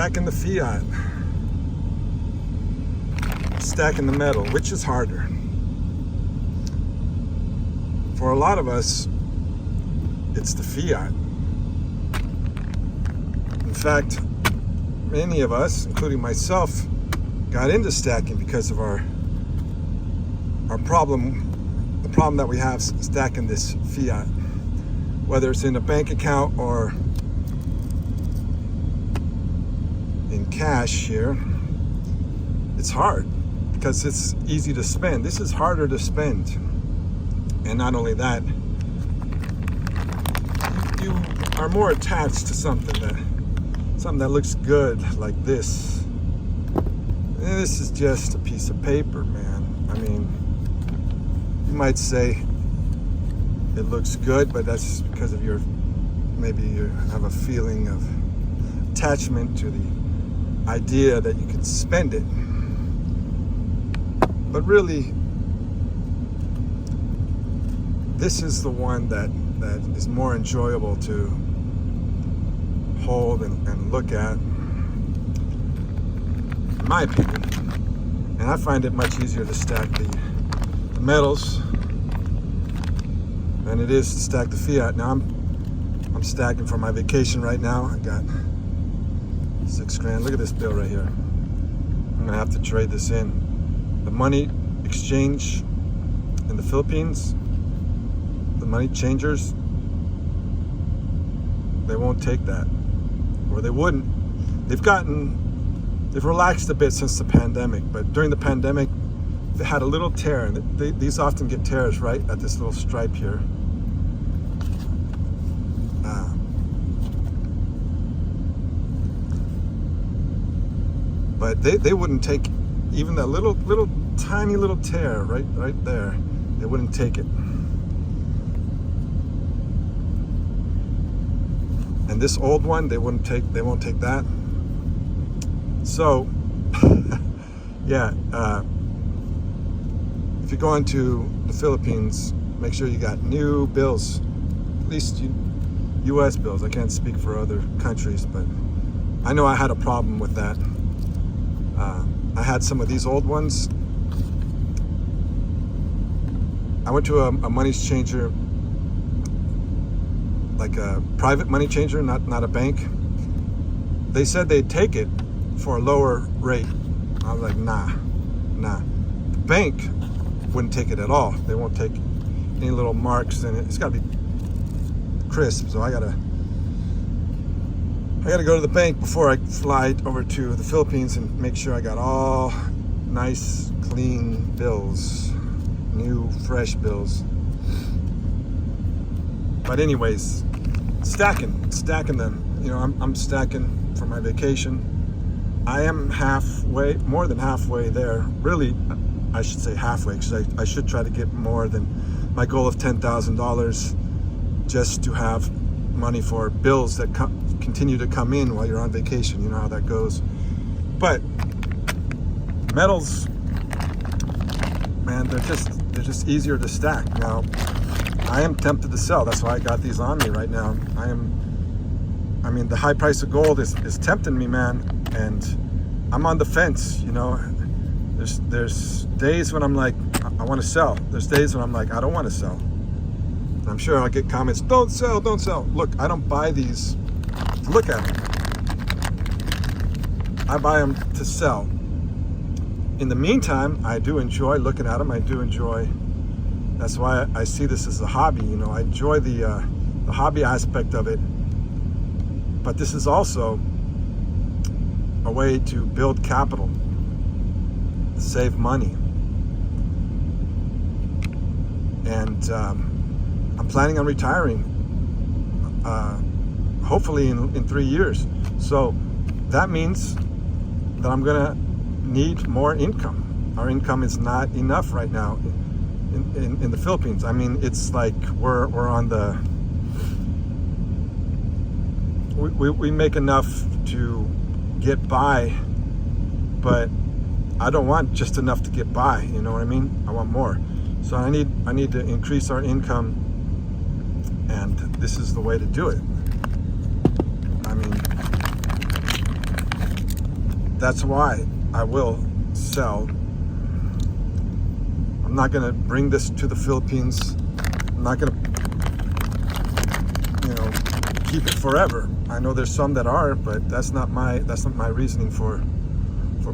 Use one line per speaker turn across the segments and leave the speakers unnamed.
Stacking the fiat, stacking the metal, which is harder? For a lot of us, it's the fiat. In fact, many of us, including myself, got into stacking because of our problem, the problem that we have stacking this fiat, whether it's in a bank account or in cash here. It's hard because it's easy to spend. This is harder to spend. And not only that, you are more attached to something that looks good, like this. And this is just a piece of paper, man. I mean, you might say it looks good, but that's because of maybe you have a feeling of attachment to the idea that you can spend it. But really, this is the one that is more enjoyable to hold and look at, in my opinion. And I find it much easier to stack the metals than it is to stack the fiat. Now I'm stacking for my vacation right now. I got $6,000. Look at this bill right here. I'm gonna have to trade this in. The money exchange in the Philippines, the money changers, they won't take that, or they wouldn't. They've relaxed a bit since the pandemic, but during the pandemic, they had a little tear, and these often get tears right at this little stripe here. But they wouldn't take even that little tiny little tear right there. They wouldn't take it. And this old one, they won't take that. So yeah, if you're going to the Philippines, make sure you got new bills, at least US bills. I can't speak for other countries, but I know I had a problem with that. I had some of these old ones. I went to a money changer, like a private money changer, not a bank. They said they'd take it for a lower rate. I was like, nah. The bank wouldn't take it at all. They won't take any little marks in it. It's gotta be crisp, so I gotta go to the bank before I fly over to the Philippines and make sure I got all nice, clean bills, new, fresh bills. But anyways, stacking them. You know, I'm stacking for my vacation. I am more than halfway there. Really, I should say halfway, because I should try to get more than my goal of $10,000 just to have money for bills that continue to come in while you're on vacation. You know how that goes. But metals, man, they're just easier to stack. Now, I am tempted to sell. That's why I got these on me right now. I mean, the high price of gold is tempting me, man, and I'm on the fence. You know, there's days when I'm like, I want to sell. There's days when I'm like, I don't want to sell. I'm sure I'll get comments, don't sell. Look, I don't buy these to look at them. I buy them to sell. In the meantime, I do enjoy looking at them. That's why I see this as a hobby. You know, I enjoy the hobby aspect of it. But this is also a way to build capital, save money. And I'm planning on retiring, hopefully in 3 years. So that means that I'm gonna need more income. Our income is not enough right now in the Philippines. I mean, it's like we're on the, we make enough to get by, but I don't want just enough to get by, you know what I mean? I want more. So I need to increase our income, and this is the way to do it. I mean, that's why I will sell. I'm not gonna bring this to the Philippines. I'm not gonna, keep it forever. I know there's some that are, but that's not my reasoning for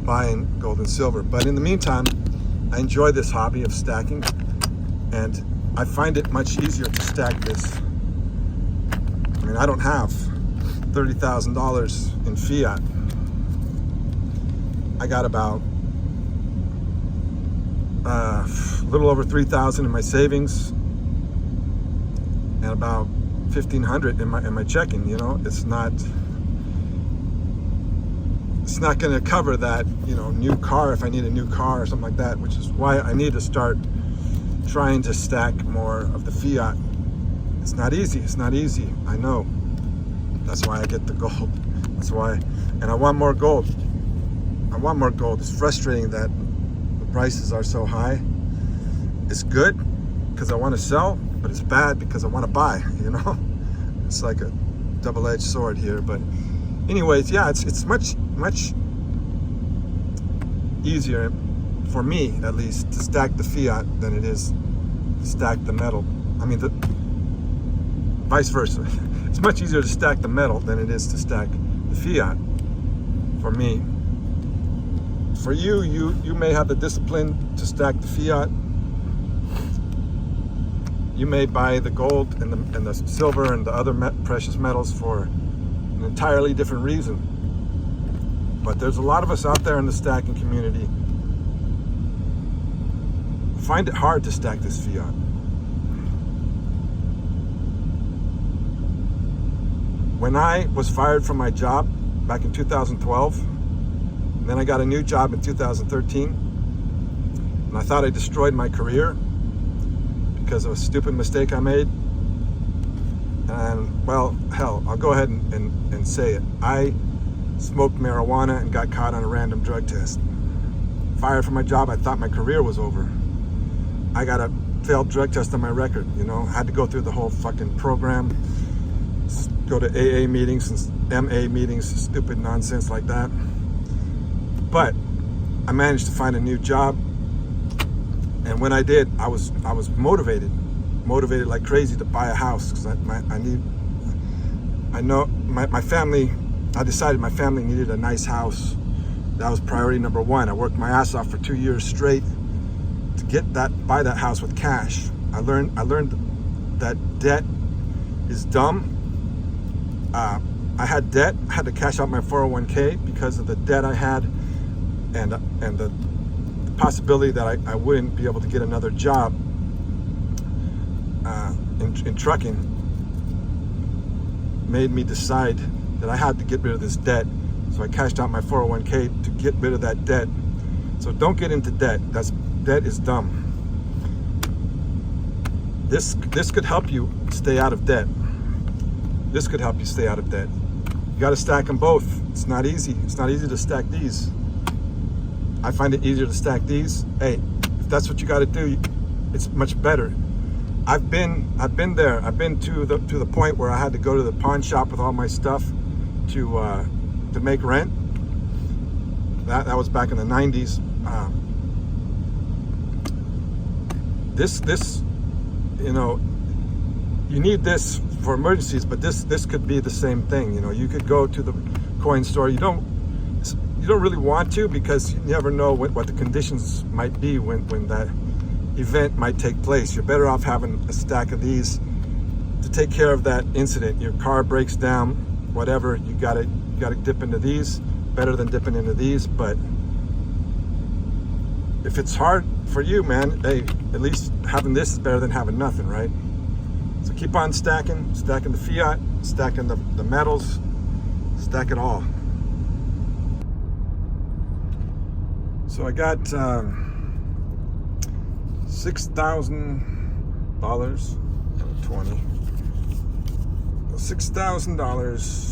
buying gold and silver. But in the meantime, I enjoy this hobby of stacking, and I find it much easier to stack this. I mean, I don't have $30,000 in fiat. I got about a little over 3,000 in my savings and about 1,500 in my checking. It's not going to cover that new car if I need a new car or something like that, which is why I need to start trying to stack more of the fiat. It's not easy. I know. That's why I get the gold. That's why. And I want more gold. It's frustrating that the prices are so high. It's good because I want to sell, but it's bad because I want to buy. It's like a double-edged sword here. But anyways, yeah, it's much easier for me, at least, to stack the fiat than it is to stack the metal. I mean, vice versa. It's much easier to stack the metal than it is to stack the fiat for me. For you may have the discipline to stack the fiat. You may buy the gold and the silver and the other precious metals for an entirely different reason. But there's a lot of us out there in the stacking community who find it hard to stack this fiat. When I was fired from my job back in 2012, and then I got a new job in 2013, and I thought I destroyed my career because of a stupid mistake I made. And well, hell, I'll go ahead and say it. I smoked marijuana and got caught on a random drug test. Fired from my job, I thought my career was over. I got a failed drug test on my record, I had to go through the whole fucking program, go to AA meetings and MA meetings, stupid nonsense like that. But I managed to find a new job, and when I did, I was motivated like crazy to buy a house, because my family, I decided my family needed a nice house. That was priority number one. I worked my ass off for 2 years straight to buy that house with cash. I learned that debt is dumb. I had debt. I had to cash out my 401k because of the debt I had, and the possibility that I wouldn't be able to get another job in trucking made me decide that I had to get rid of this debt. So I cashed out my 401k to get rid of that debt. So don't get into debt. Debt is dumb. This could help you stay out of debt. You got to stack them both. It's not easy. It's not easy to stack these. I find it easier to stack these. Hey, if that's what you got to do, it's much better. I've been there. I've been to the point where I had to go to the pawn shop with all my stuff to make rent. That was back in the 90s. This you need this for emergencies, but this could be the same thing. You could go to the coin store. You don't really want to, because you never know what the conditions might be when that event might take place. You're better off having a stack of these to take care of that incident. Your car breaks down, whatever, you gotta dip into these. Better than dipping into these. But if it's hard for you, man, hey, at least having this is better than having nothing, right? So keep on stacking the fiat, stacking the metals, stack it all. So I got $6,000, $6,000